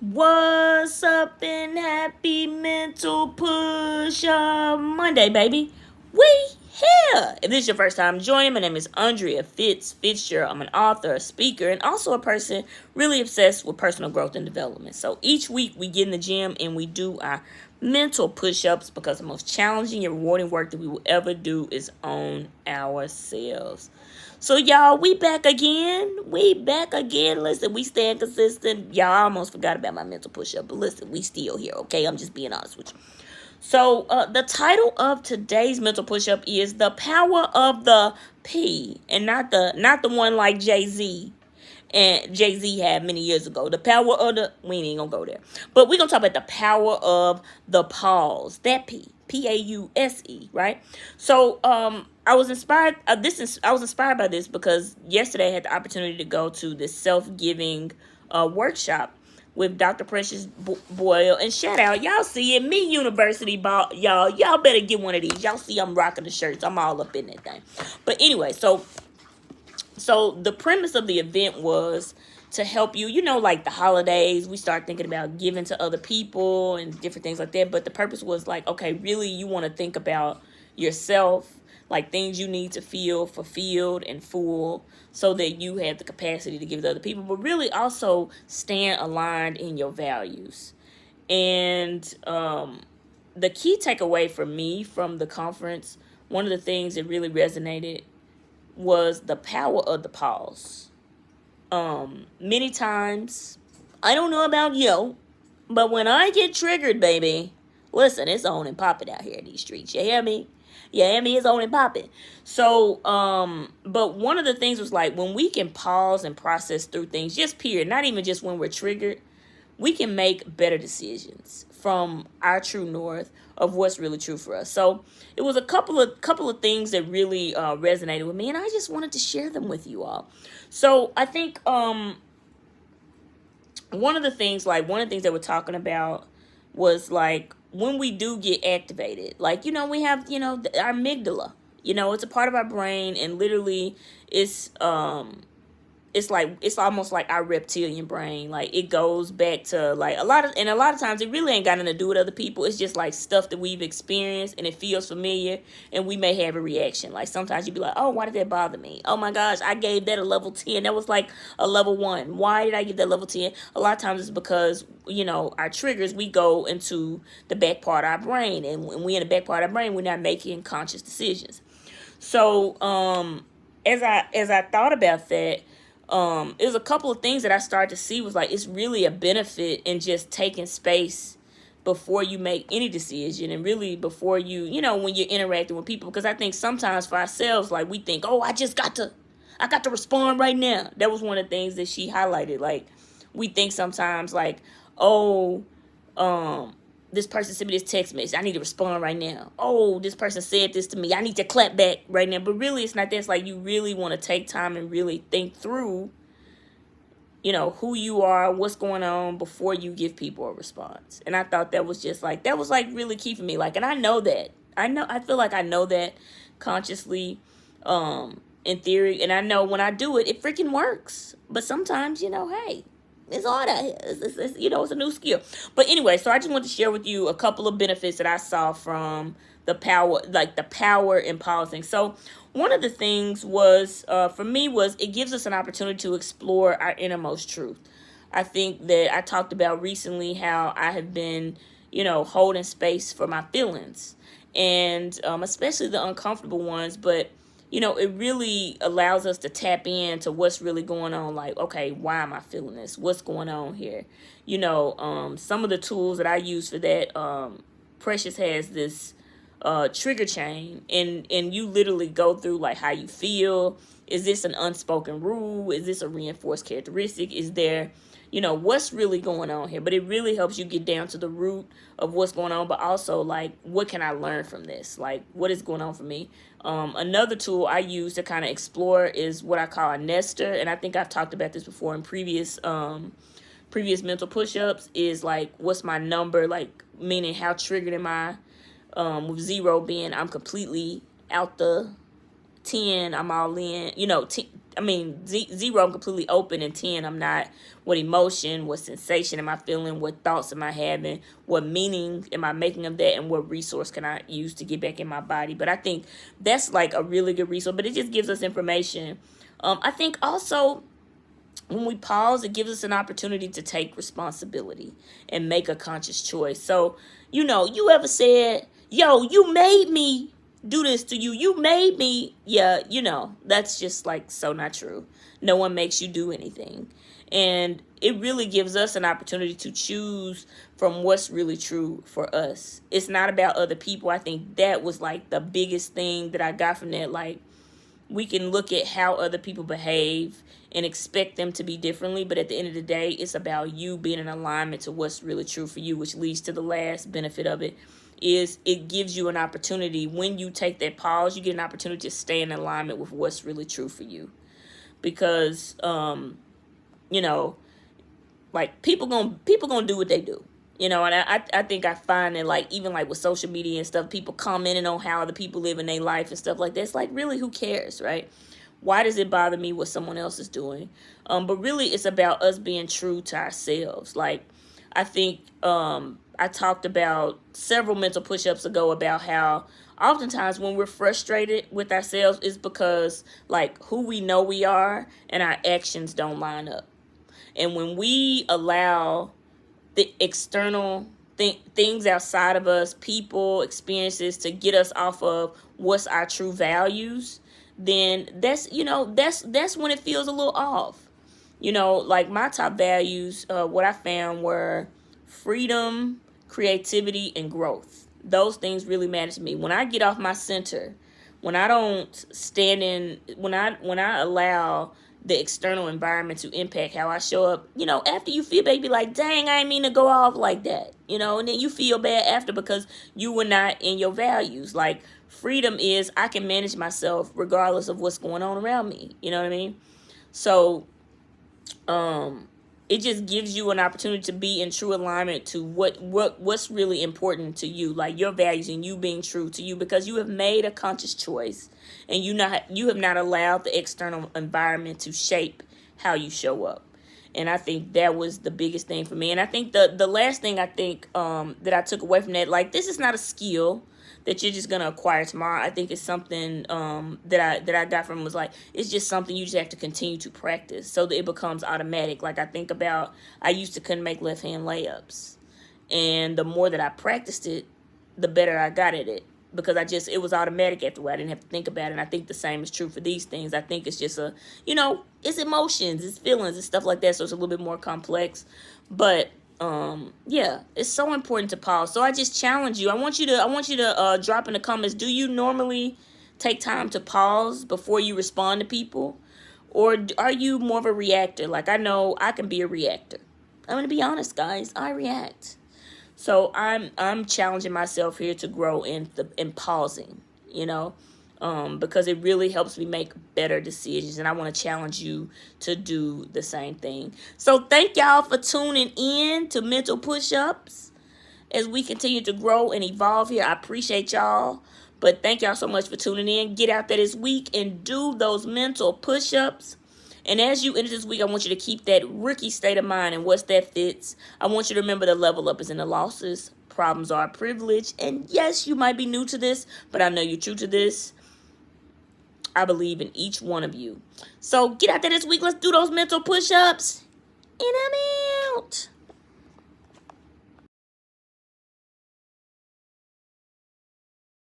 What's up and happy mental push up Monday, baby. We here. If this is your first time joining, my name is Andrea Fitzgerald. I'm an author, a speaker, and also a person really obsessed with personal growth and development. So each week we get in the gym and we do our mental push-ups because the most challenging and rewarding work that we will ever do is on ourselves. So y'all, we back again. We back again. Listen, we staying consistent. Y'all, I almost forgot about my mental push-up, but listen, we still here, okay? I'm just being honest with you. So the title of today's mental push-up is The Power of the P, and not the one like Jay-Z and Jay-Z had many years ago. The power of the, we ain't gonna go there. But we're gonna talk about the power of the pause. That P. Pause, right? So I was inspired I was inspired by this because yesterday I had the opportunity to go to this self-giving workshop with Dr. Precious Boyle. And shout out, y'all see it, Me University ball, y'all better get one of these. Y'all see I'm rocking the shirts. I'm all up in that thing. But anyway, so the premise of the event was to help you, like the holidays, we start thinking about giving to other people and different things like that. But the purpose was like, okay, really you want to think about yourself, like things you need to feel fulfilled and full so that you have the capacity to give to other people, but really also stand aligned in your values. And the key takeaway for me from the conference, one of the things that really resonated was the power of the pause. Many times, I don't know about you, but when I get triggered, baby, listen, it's on and popping out here in these streets. You hear me? You hear me? It's on and popping. So, but one of the things was like when we can pause and process through things, just period, not even just when we're triggered, we can make better decisions from our true north of what's really true for us. So it was a couple of things that really resonated with me, and I just wanted to share them with you all. So I think one of the things that we're talking about was like when we do get activated, like we have our amygdala. It's a part of our brain, and literally it's almost like our reptilian brain. Like it goes back to like a lot of times it really ain't got nothing to do with other people. It's just like stuff that we've experienced and it feels familiar, and we may have a reaction. Like sometimes you'd be like, oh, why did that bother me? Oh my gosh, I gave that a level 10. That was like a level 1. Why did I give that level 10? A lot of times it's because our triggers, we go into the back part of our brain, and when we in the back part of our brain, we're not making conscious decisions. So as I thought about that, it was a couple of things that I started to see was like it's really a benefit in just taking space before you make any decision, and really before when you're interacting with people, because I think sometimes for ourselves, like we think, oh, I got to respond right now. That was one of the things that she highlighted. Like we think sometimes like, oh, this person sent me this text message, I need to respond right now. Oh, this person said this to me, I need to clap back right now. But really it's not that. It's like you really want to take time and really think through who you are, what's going on before you give people a response. And I thought that was just like, that was like really key for me. Like, and I know that. I feel like I know that consciously, in theory. And I know when I do it, it freaking works. But sometimes, hey, it's hard out here. It's a new skill. But anyway, so I just want to share with you a couple of benefits that I saw from the power in pausing. So one of the things was, for me, was it gives us an opportunity to explore our innermost truth. I think that I talked about recently how I have been, holding space for my feelings, and especially the uncomfortable ones. But it really allows us to tap into what's really going on. Like, okay, why am I feeling this? What's going on here? Some of the tools that I use for that, Precious has this trigger chain, and you literally go through like how you feel. Is this an unspoken rule? Is this a reinforced characteristic? Is there what's really going on here? But it really helps you get down to the root of what's going on, but also like, what can I learn from this? Like, what is going on for me? Another tool I use to kind of explore is what I call a nester, and I think I've talked about this before in previous mental push-ups. Is like, what's my number? Like, meaning how triggered am I? With 0 being I'm completely out the 10, I'm all in. 0, I'm completely open, and 10, I'm not. What emotion, what sensation am I feeling? What thoughts am I having? What meaning am I making of that? And what resource can I use to get back in my body? But I think that's like a really good resource, but it just gives us information. I think also when we pause, it gives us an opportunity to take responsibility and make a conscious choice. So, you ever said, yo, you made me do this to you. You made me. Yeah, that's just like so not true. No one makes you do anything. And it really gives us an opportunity to choose from what's really true for us. It's not about other people. I think that was like the biggest thing that I got from that. Like, we can look at how other people behave and expect them to be differently, but at the end of the day, it's about you being in alignment to what's really true for you, which leads to the last benefit of it, is it gives you an opportunity. When you take that pause, you get an opportunity to stay in alignment with what's really true for you. Because like people gonna do what they do. And I think I find that, like, even like with social media and stuff, people commenting on how other people live in their life and stuff like that. It's like, really, who cares, right? Why does it bother me what someone else is doing? But really, it's about us being true to ourselves. Like, I think I talked about several mental push-ups ago about how oftentimes when we're frustrated with ourselves, it's because, like, who we know we are and our actions don't line up. And when we allow the external things outside of us, people, experiences, to get us off of what's our true values, then that's when it feels a little off. Like my top values, what I found were freedom, creativity, and growth. Those things really matter to me. When I get off my center, when I don't stand in, when I allow the external environment to impact how I show up, after you feel bad, you be like, dang, I didn't mean to go off like that, and then you feel bad after because you were not in your values. Like, freedom is, I can manage myself regardless of what's going on around me. You know what I mean? So, it just gives you an opportunity to be in true alignment to what's really important to you, like your values, and you being true to you, because you have made a conscious choice, and you have not allowed the external environment to shape how you show up. And I think that was the biggest thing for me. And I think the last thing I think that I took away from that, like, this is not a skill that you're just gonna acquire tomorrow. I think it's something that I got from, was like, it's just something you just have to continue to practice so that it becomes automatic. Like, I think about, I used to couldn't make left hand layups, and the more that I practiced it, the better I got at it, because it was automatic after a while. I didn't have to think about it. And I think the same is true for these things. I think it's just it's emotions, it's feelings, it's stuff like that. So it's a little bit more complex, but yeah, it's so important to pause. So I just challenge you. I want you to drop in the comments, do you normally take time to pause before you respond to people? Or are you more of a reactor? Like, I know I can be a reactor. I'm going to be honest, guys. I react. So I'm challenging myself here to grow in pausing, because it really helps me make better decisions, and I want to challenge you to do the same thing. So thank y'all for tuning in to Mental Push-Ups as we continue to grow and evolve here. I appreciate y'all, but thank y'all so much for tuning in. Get out there this week and do those mental push-ups. And as you enter this week, I want you to keep that rookie state of mind. And what's that, Fitz? I want you to remember the level up is in the losses. Problems are a privilege. And yes, you might be new to this, but I know you're true to this. I believe in each one of you. So get out there this week. Let's do those mental push-ups. And I'm out.